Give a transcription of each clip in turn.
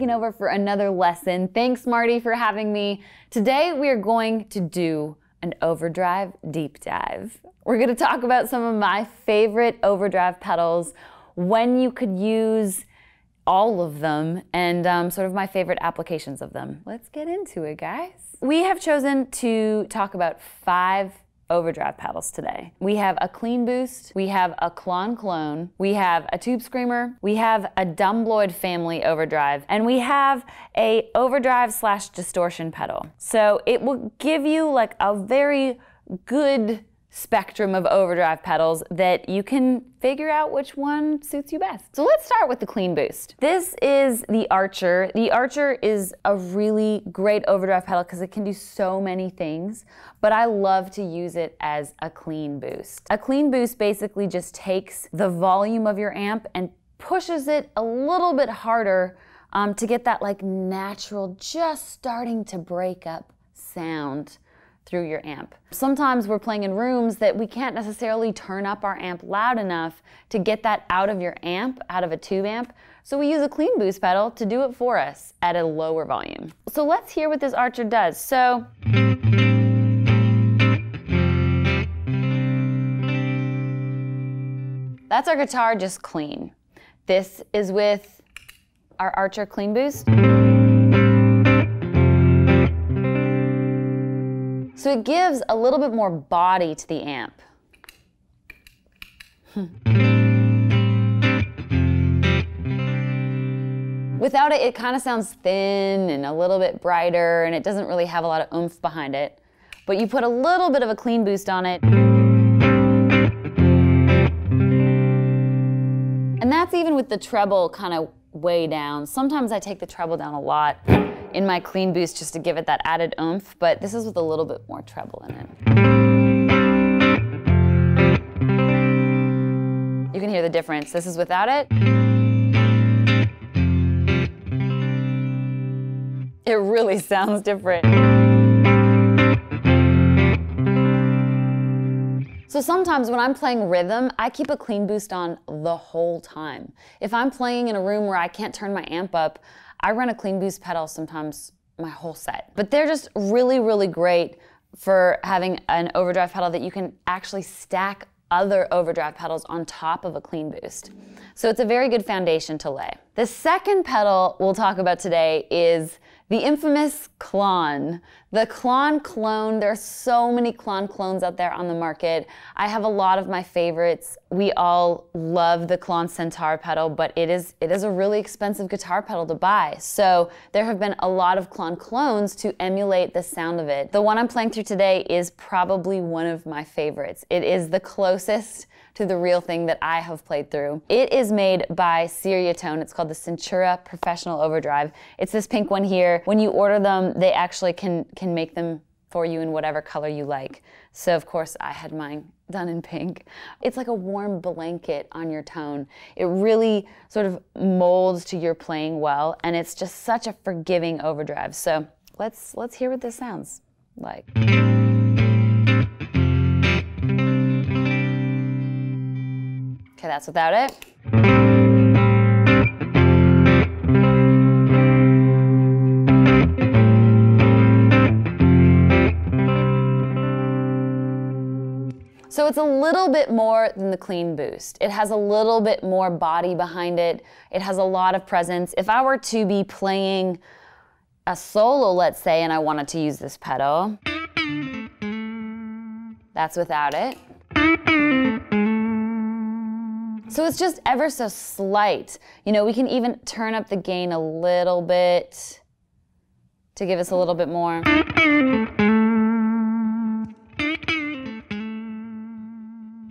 taking over for another lesson. Thanks, Marty, for having me. Today, we are going to do an overdrive deep dive. We're going to talk about some of my favorite overdrive pedals, when you could use all of them, and sort of my favorite applications of them. Let's get into it, guys. We have chosen to talk about 5 overdrive pedals today. We have a clean boost, we have a Klon Clone, we have a tube screamer, we have a Dumbloid family overdrive, and we have a overdrive / distortion pedal. So it will give you like a very good spectrum of overdrive pedals that you can figure out which one suits you best. So let's start with the clean boost. This is the Archer. The Archer is a really great overdrive pedal because it can do so many things, but I love to use it as a clean boost. A clean boost basically just takes the volume of your amp and pushes it a little bit harder to get that like natural, just starting to break up sound through your amp. Sometimes we're playing in rooms that we can't necessarily turn up our amp loud enough to get that out of your amp, out of a tube amp. So we use a clean boost pedal to do it for us at a lower volume. So let's hear what this Archer does. So that's our guitar just clean. This is with our Archer clean boost. So it gives a little bit more body to the amp. Without it, it kind of sounds thin and a little bit brighter, and it doesn't really have a lot of oomph behind it. But you put a little bit of a clean boost on it. And that's even with the treble kind of way down. Sometimes I take the treble down a lot in my clean boost just to give it that added oomph, but this is with a little bit more treble in it. You can hear the difference. This is without it. It really sounds different. So sometimes when I'm playing rhythm, I keep a clean boost on the whole time. If I'm playing in a room where I can't turn my amp up, I run a clean boost pedal sometimes my whole set. But they're just really, really great for having an overdrive pedal that you can actually stack other overdrive pedals on top of a clean boost. So it's a very good foundation to lay. The second pedal we'll talk about today is the infamous Klon. The Klon Clone. There are so many Klon Clones out there on the market. I have a lot of my favorites. We all love the Klon Centura pedal, but it is a really expensive guitar pedal to buy. So there have been a lot of Klon Clones to emulate the sound of it. The one I'm playing through today is probably one of my favorites. It is the closest to the real thing that I have played through. It is made by Seriatone. It's called the Centura Professional Overdrive. It's this pink one here. When you order them, they actually can make them for you in whatever color you like. So of course I had mine done in pink. It's like a warm blanket on your tone. It really sort of molds to your playing well, and it's just such a forgiving overdrive. So let's hear what this sounds like. Okay, that's without it. So it's a little bit more than the clean boost. It has a little bit more body behind it. It has a lot of presence. If I were to be playing a solo, let's say, and I wanted to use this pedal, that's without it. So it's just ever so slight. You know, we can even turn up the gain a little bit to give us a little bit more.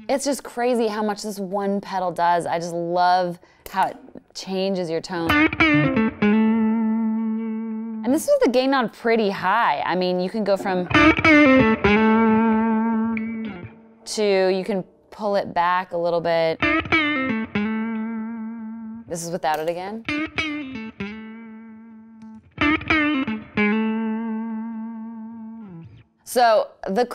It's just crazy how much this one pedal does. I just love how it changes your tone. And this is the gain on pretty high. I mean, you can go from to, you can pull it back a little bit. This is without it again. So this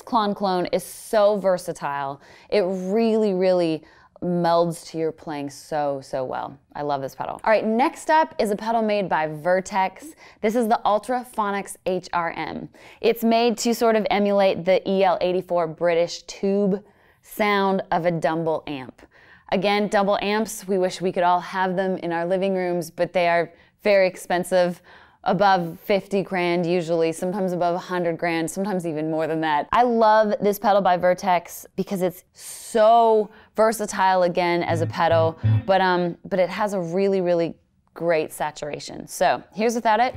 Klon Clone is so versatile. It really, really melds to your playing so well. I love this pedal. All right, next up is a pedal made by Vertex. This is the Ultra Phonics Hrm. It's made to sort of emulate the EL84 British tube sound of a Dumble amp. Again, Dumble amps, we wish we could all have them in our living rooms, but they are very expensive. Above 50 grand usually, sometimes above 100 grand, sometimes even more than that. I love this pedal by Vertex because it's so versatile again as a pedal, but it has a really great saturation. So here's without it.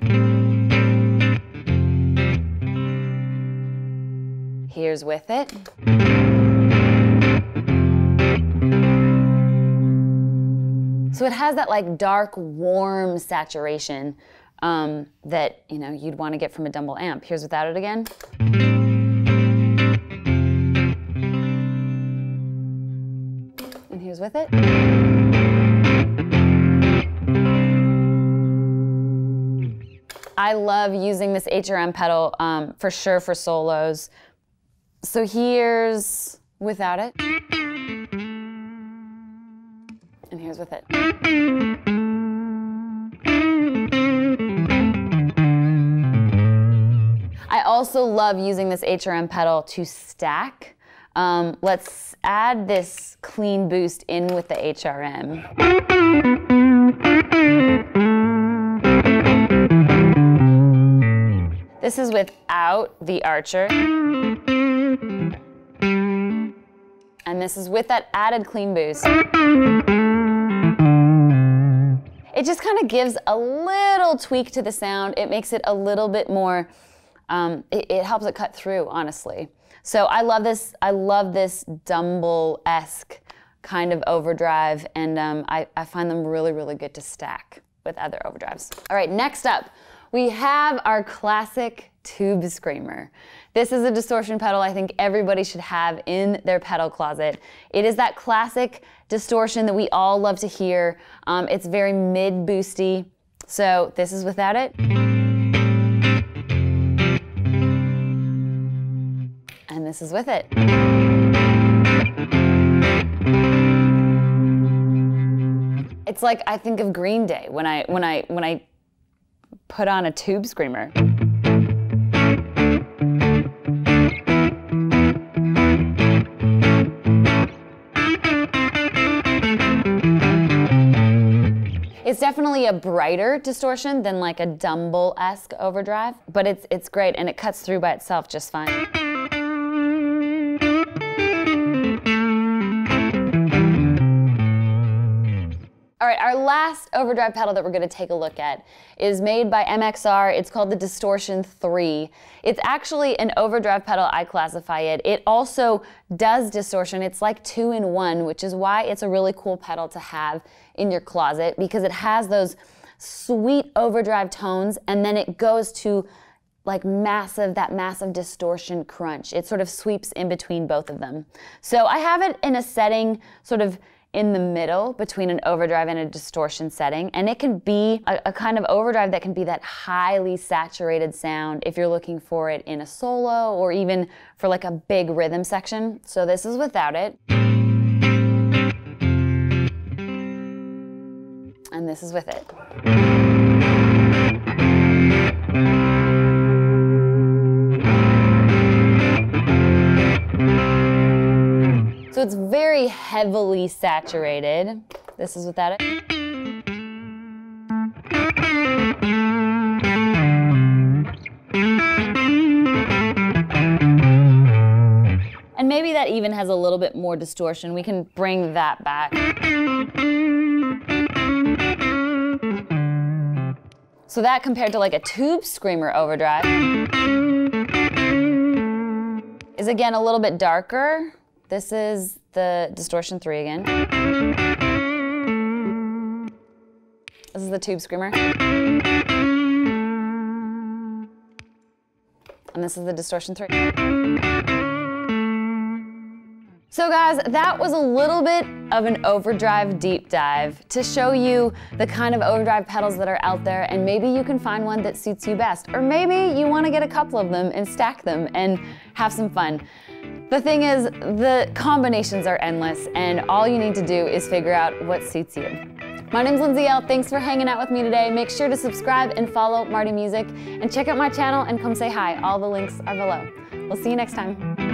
Here's with it. So it has that like dark, warm saturation that, you know, you'd want to get from a Dumble amp. Here's without it again. And here's with it. I love using this HRM pedal for sure for solos. So here's without it. And here's with it. I also love using this HRM pedal to stack. Let's add this clean boost in with the HRM. This is without the archer. And this is with that added clean boost. It just kind of gives a little tweak to the sound. It makes it a little bit more, it helps it cut through, honestly. So I love this Dumble-esque kind of overdrive, and I find them really good to stack with other overdrives. All right, next up, we have our classic tube screamer. This is a distortion pedal I think everybody should have in their pedal closet. It is that classic distortion that we all love to hear. It's very mid-boosty. So this is without it. And this is with it. It's like I think of Green Day when I put on a tube screamer. It's definitely a brighter distortion than like a Dumble-esque overdrive, but it's great and it cuts through by itself just fine. All right, our last overdrive pedal that we're going to take a look at is made by MXR. It's called the Distortion 3. It's actually an overdrive pedal, I classify it. It also does distortion. It's like 2-in-1, which is why it's a really cool pedal to have in your closet, because it has those sweet overdrive tones and then it goes to like that massive distortion crunch. It sort of sweeps in between both of them. So I have it in a setting sort of in the middle between an overdrive and a distortion setting, and it can be a kind of overdrive that can be that highly saturated sound if you're looking for it in a solo or even for like a big rhythm section. So this is without it. And this is with it. So it's very heavily saturated. This is without it. And maybe that even has a little bit more distortion. We can bring that back. So that compared to like a tube screamer overdrive is again a little bit darker. This is the Distortion 3 again. This is the tube screamer. And this is the Distortion 3. So guys, that was a little bit of an overdrive deep dive to show you the kind of overdrive pedals that are out there, and maybe you can find one that suits you best. Or maybe you want to get a couple of them and stack them and have some fun. The thing is, the combinations are endless, and all you need to do is figure out what suits you. My name's Lindsay L. Thanks for hanging out with me today. Make sure to subscribe and follow Marty Music, and check out my channel and come say hi. All the links are below. We'll see you next time.